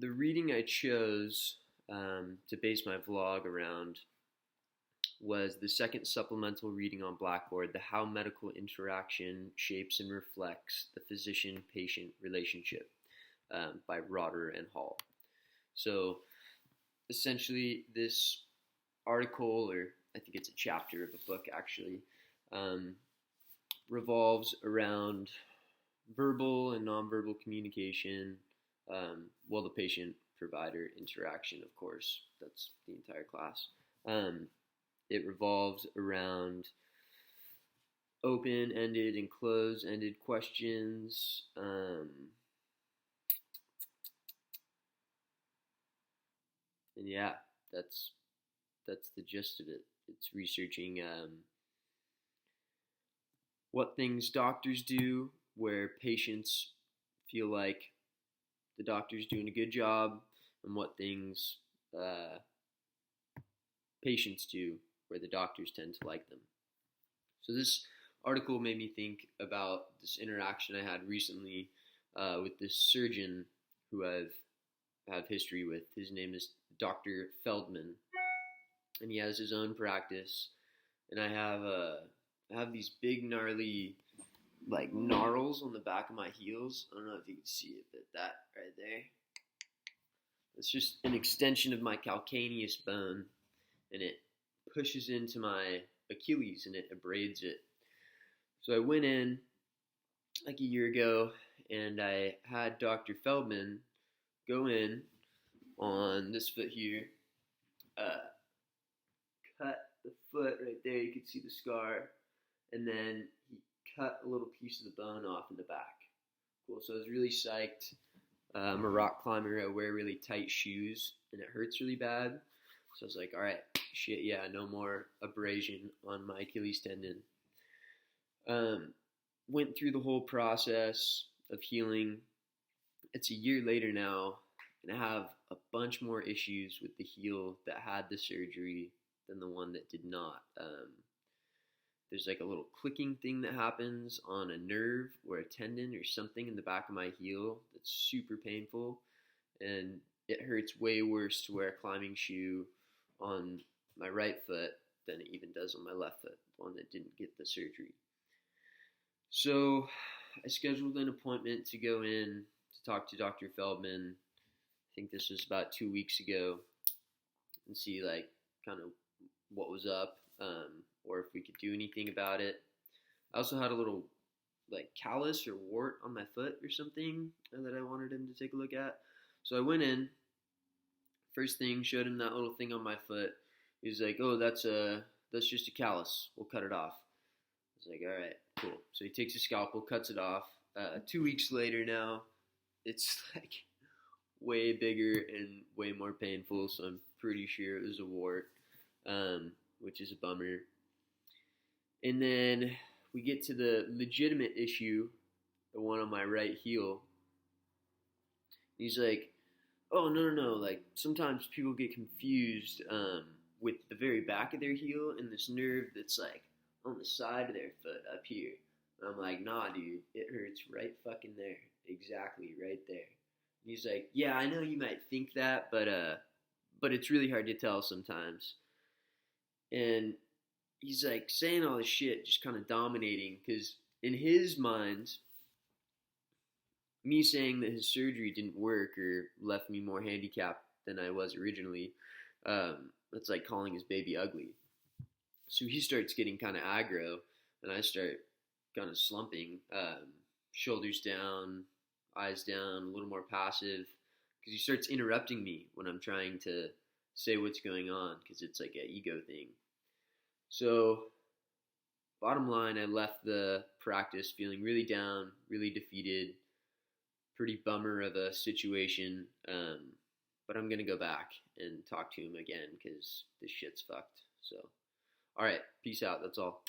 the reading I chose to base my vlog around was the second supplemental reading on Blackboard, The How Medical Interaction Shapes and Reflects the Physician-Patient Relationship by Rotter and Hall. So essentially this article, or I think it's a chapter of a book actually, revolves around verbal and nonverbal communication, the patient-provider interaction, of course, that's the entire class. It revolves around open-ended and closed-ended questions. And yeah, that's the gist of it. It's researching what things doctors do where patients feel like the doctor's doing a good job, and what things patients do where the doctors tend to like them. So this article made me think about this interaction I had recently with this surgeon who I have history with. His name is Dr. Feldman, and he has his own practice. And I have these big gnarly like gnarls on the back of my heels. I don't know if you can see it, but that right there, it's just an extension of my calcaneus bone, and it pushes into my Achilles and it abrades it. So I went in like a year ago and I had Dr. Feldman go in on this foot here, cut the foot right there, you can see the scar, and then he cut a little piece of the bone off in the back. Cool, so I was really psyched. I'm a rock climber, I wear really tight shoes and it hurts really bad. So I was like, all right, shit, yeah, no more abrasion on my Achilles tendon. Went through the whole process of healing. It's a year later now, and I have a bunch more issues with the heel that had the surgery than the one that did not. There's like a little clicking thing that happens on a nerve or a tendon or something in the back of my heel that's super painful, and it hurts way worse to wear a climbing shoe on my right foot than it even does on my left foot, the one that didn't get the surgery. So I scheduled an appointment to go in to talk to Dr. Feldman. I think this was about 2 weeks ago, and see like kind of what was up, or if we could do anything about it. I also had a little like callus or wart on my foot or something that I wanted him to take a look at. So I went in. First thing, showed him that little thing on my foot. He's like, oh, that's just a callus. We'll cut it off. I was like, all right, cool. So he takes a scalpel, cuts it off. 2 weeks later now, it's like way bigger and way more painful, so I'm pretty sure it was a wart, which is a bummer. And then we get to the legitimate issue, the one on my right heel. He's like, oh, no, like, sometimes people get confused with the very back of their heel and this nerve that's, like, on the side of their foot up here. And I'm like, nah, dude, it hurts right fucking there. Exactly, right there. And he's like, yeah, I know you might think that, but it's really hard to tell sometimes. And he's, like, saying all this shit, just kind of dominating, because in his mind, me saying that his surgery didn't work or left me more handicapped than I was originally, that's like calling his baby ugly. So he starts getting kind of aggro, and I start kind of slumping, shoulders down, eyes down, a little more passive, because he starts interrupting me when I'm trying to say what's going on, because it's like an ego thing. So bottom line, I left the practice feeling really down, really defeated, pretty bummer of a situation, but I'm going to go back and talk to him again because this shit's fucked. So, all right, peace out. That's all.